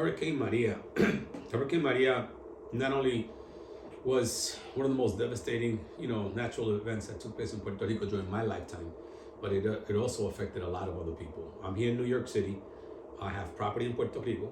Hurricane Maria. Hurricane Maria not only was one of the most devastating, natural events that took place in Puerto Rico during my lifetime, but it also affected a lot of other people. I'm here in New York City. I have property in Puerto Rico,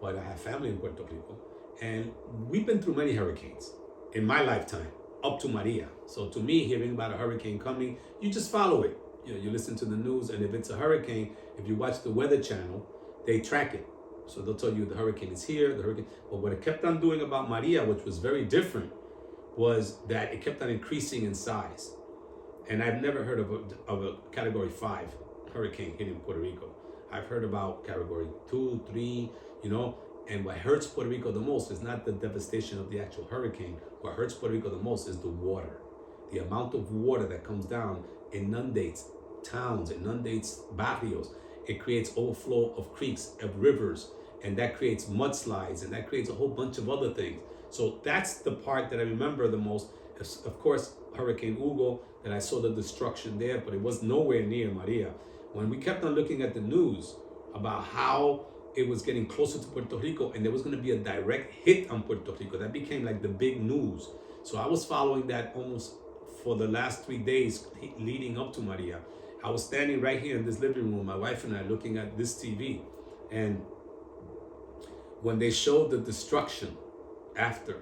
but I have family in Puerto Rico, and we've been through many hurricanes in my lifetime up to Maria. So to me, hearing about a hurricane coming, you just follow it. You listen to the news, and if it's a hurricane, if you watch the Weather Channel, they track it. So they'll tell you the hurricane is here, the hurricane. But what it kept on doing about Maria, which was very different, was that it kept on increasing in size. And I've never heard of a Category 5 hurricane hitting Puerto Rico. I've heard about Category 2, 3, and what hurts Puerto Rico the most is not the devastation of the actual hurricane. What hurts Puerto Rico the most is the water. The amount of water that comes down inundates towns, inundates barrios. It creates overflow of creeks, of rivers, and that creates mudslides, and that creates a whole bunch of other things. So that's the part that I remember the most. Of course, Hurricane Hugo, that I saw the destruction there, but it was nowhere near Maria. When we kept on looking at the news about how it was getting closer to Puerto Rico and there was going to be a direct hit on Puerto Rico, that became like the big news. So I was following that almost for the last 3 days leading up to Maria. I was standing right here in this living room, my wife and I, looking at this TV. And when they showed the destruction after,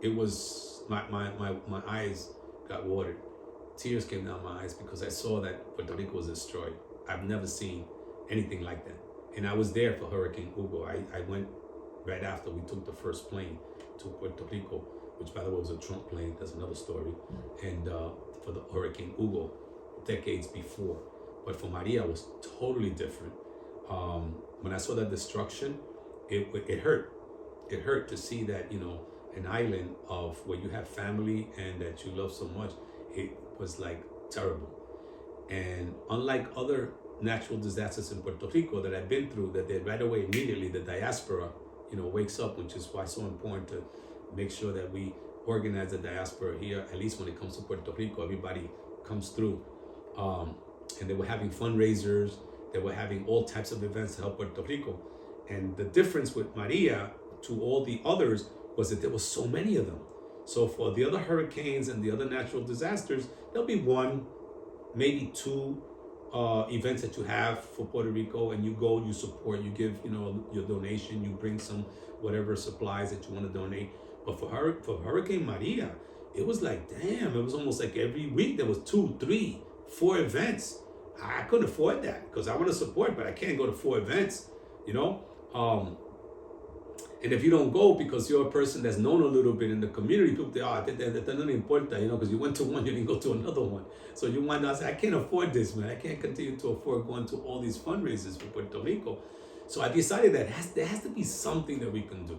it was, my eyes got watered. Tears came down my eyes because I saw that Puerto Rico was destroyed. I've never seen anything like that. And I was there for Hurricane Hugo. I went right after we took the first plane to Puerto Rico, which by the way was a Trump plane. That's another story. And for the Hurricane Hugo, decades before. But for Maria, it was totally different. When I saw that destruction, it hurt. It hurt to see that, an island of where you have family and that you love so much, it was like terrible. And unlike other natural disasters in Puerto Rico that I've been through, that they right away, immediately, the diaspora, wakes up, which is why it's so important to make sure that we organize the diaspora here, at least when it comes to Puerto Rico, everybody comes through. And they were having fundraisers, they were having all types of events to help Puerto Rico. And the difference with Maria to all the others was that there were so many of them. So for the other hurricanes and the other natural disasters, there'll be one, maybe two events that you have for Puerto Rico, and you go, you support, you give, your donation, you bring some whatever supplies that you want to donate. But for Hurricane Maria, it was like, damn, it was almost like every week there was 2, 3, 4 events. I couldn't afford that because I want to support, but I can't go to 4 events, and if you don't go because you're a person that's known a little bit in the community, people say, that doesn't importa, because you went to one, you didn't go to another one. So you wind up saying, I can't afford this, man. I can't continue to afford going to all these fundraisers for Puerto Rico. So I decided that there has to be something that we can do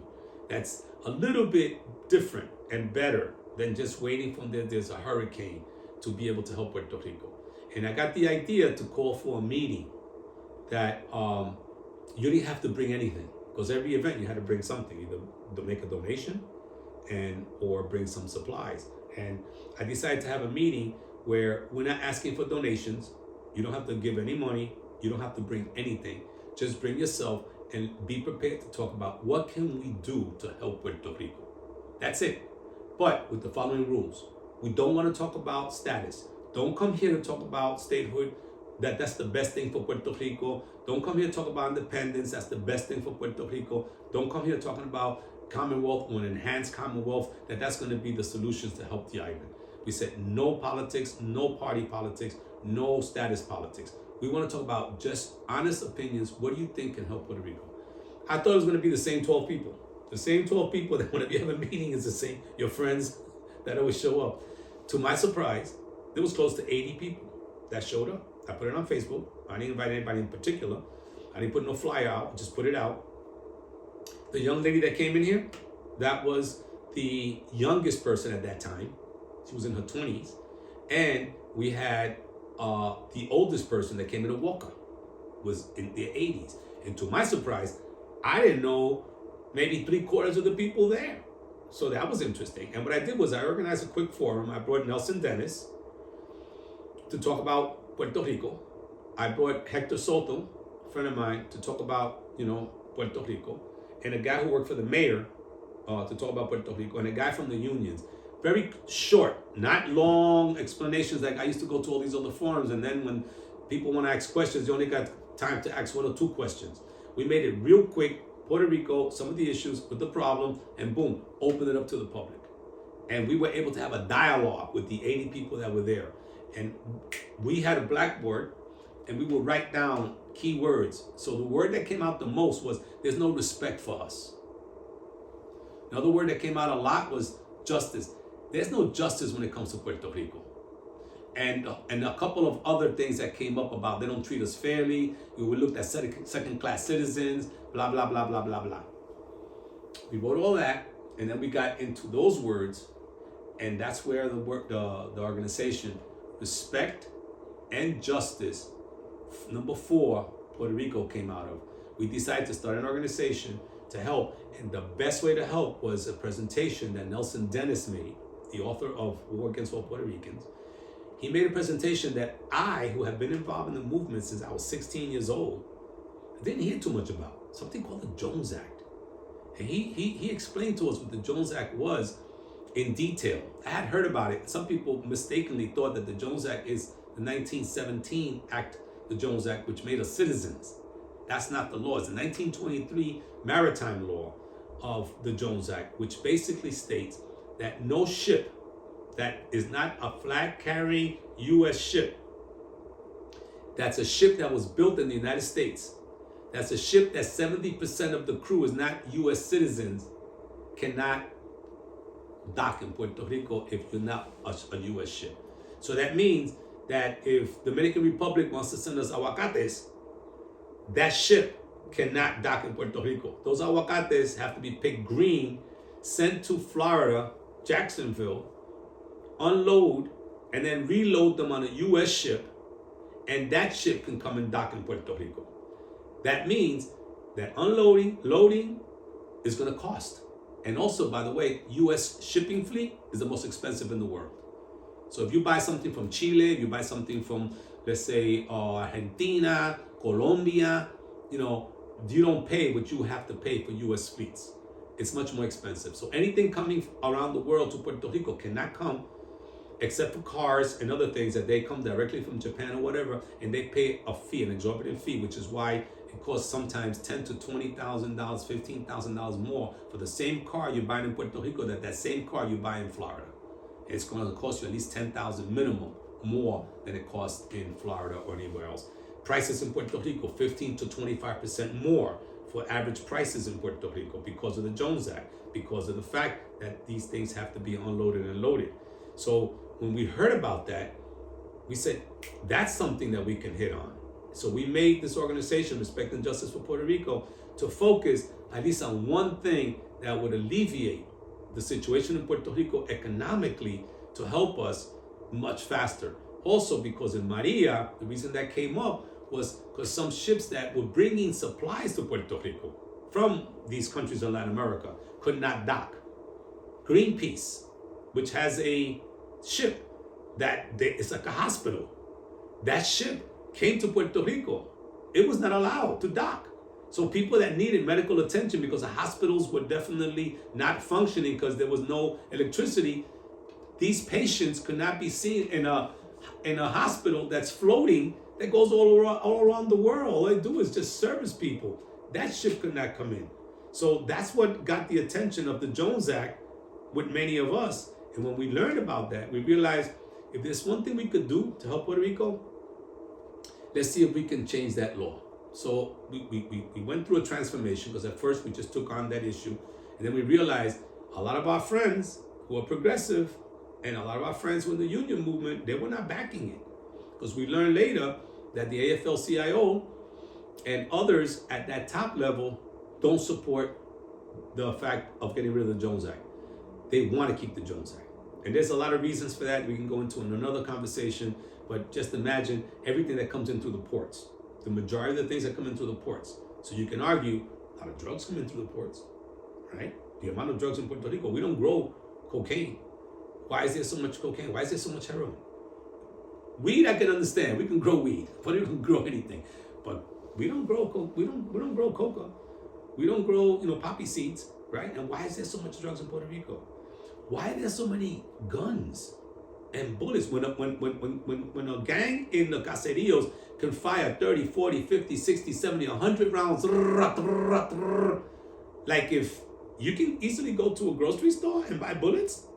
that's a little bit different and better than just waiting for there's a hurricane to be able to help Puerto Rico. And I got the idea to call for a meeting that you didn't have to bring anything. Because every event you had to bring something, either to make a donation or bring some supplies. And I decided to have a meeting where we're not asking for donations. You don't have to give any money. You don't have to bring anything. Just bring yourself and be prepared to talk about what can we do to help Puerto Rico. That's it. But with the following rules. We don't want to talk about status. Don't come here to talk about statehood. That's the best thing for Puerto Rico. Don't come here to talk about independence. That's the best thing for Puerto Rico. Don't come here talking about Commonwealth or an enhanced Commonwealth, that's going to be the solutions to help the island. We said no politics, no party politics, no status politics. We want to talk about just honest opinions. What do you think can help Puerto Rico? I thought it was going to be the same 12 people. The same 12 people that whenever you have a meeting is the same, your friends that always show up. To my surprise, there was close to 80 people that showed up. I put it on Facebook. I didn't invite anybody in particular. I didn't put no flyer out, just put it out. The young lady that came in here, that was the youngest person at that time. She was in her 20s. And we had the oldest person that came in, a walker, was in their 80s. And to my surprise, I didn't know maybe 3/4 of the people there. So that was interesting. And what I did was I organized a quick forum. I brought Nelson Dennis to talk about Puerto Rico. I brought Hector Soto, a friend of mine, to talk about, Puerto Rico. and a guy who worked for the mayor to talk about Puerto Rico, and a guy from the unions. Very short, not long explanations like I used to go to all these other forums, and then when people want to ask questions, you only got time to ask 1 or 2 questions. We made it real quick, Puerto Rico, some of the issues with the problem, and boom, open it up to the public. And we were able to have a dialogue with the 80 people that were there. And we had a blackboard, and we would write down key words. So the word that came out the most was, there's no respect for us. Another word that came out a lot was justice. There's no justice when it comes to Puerto Rico. And a couple of other things that came up about they don't treat us fairly. We were looked at second-class citizens, blah, blah, blah, blah, blah, blah. We wrote all that, and then we got into those words, and that's where the organization, respect and justice, number 4, Puerto Rico came out of. We decided to start an organization to help, and the best way to help was a presentation that Nelson Dennis made, the author of War Against All Puerto Ricans. He made a presentation that I, who have been involved in the movement since I was 16 years old, didn't hear too much about, something called the Jones Act. And he explained to us what the Jones Act was in detail. I had heard about it. Some people mistakenly thought that the Jones Act is the 1917 Act, the Jones Act, which made us citizens. That's not the law. It's the 1923 maritime law of the Jones Act, which basically states that no ship that is not a flag-carrying U.S. ship, that's a ship that was built in the United States, that's a ship that 70% of the crew is not U.S. citizens, cannot dock in Puerto Rico if you're not a U.S. ship. So that means that if the Dominican Republic wants to send us aguacates, that ship cannot dock in Puerto Rico. Those aguacates have to be picked green, sent to Florida, Jacksonville, unload, and then reload them on a U.S. ship, and that ship can come and dock in Puerto Rico. That means that unloading, loading is going to cost. And also, by the way, U.S. shipping fleet is the most expensive in the world. So if you buy something from Chile, if you buy something from, let's say, Argentina, Colombia, you don't pay what you have to pay for U.S. fleets. It's much more expensive. So anything coming around the world to Puerto Rico cannot come, except for cars and other things that they come directly from Japan or whatever, and they pay a fee, an exorbitant fee, which is why it costs sometimes $10,000 to $20,000, $15,000 more for the same car you buy in Puerto Rico that same car you buy in Florida. It's going to cost you at least $10,000 minimum more than it costs in Florida or anywhere else. Prices in Puerto Rico, 15 to 25% more for average prices in Puerto Rico because of the Jones Act, because of the fact that these things have to be unloaded and loaded. So when we heard about that, we said, that's something that we can hit on. So we made this organization, Respect and Justice for Puerto Rico, to focus at least on one thing that would alleviate the situation in Puerto Rico economically to help us much faster. Also because in Maria, the reason that came up was because some ships that were bringing supplies to Puerto Rico from these countries in Latin America could not dock. Greenpeace, which has a ship it's like a hospital, that ship came to Puerto Rico. It was not allowed to dock. So people that needed medical attention because the hospitals were definitely not functioning because there was no electricity, these patients could not be seen in a hospital that's floating, that goes all around the world. All they do is just service people. That ship could not come in. So that's what got the attention of the Jones Act with many of us. And when we learned about that, we realized if there's one thing we could do to help Puerto Rico, let's see if we can change that law. So we went through a transformation because at first we just took on that issue. And then we realized a lot of our friends who are progressive and a lot of our friends with the union movement, they were not backing it. Because we learned later that the AFL-CIO and others at that top level don't support the fact of getting rid of the Jones Act. They want to keep the Jones Act. And there's a lot of reasons for that we can go into in another conversation, but just imagine everything that comes in through the ports. The majority of the things that come in through the ports. So you can argue a lot of drugs come in through the ports, right? The amount of drugs in Puerto Rico, we don't grow cocaine. Why is there so much cocaine? Why is there so much heroin? Weed, I can understand. We can grow weed, but we can grow anything. But we don't grow we don't grow coca. We don't grow, poppy seeds, right? And why is there so much drugs in Puerto Rico? Why are there so many guns and bullets? When a gang in the caseríos can fire 30, 40, 50, 60, 70, 100 rounds, like if you can easily go to a grocery store and buy bullets,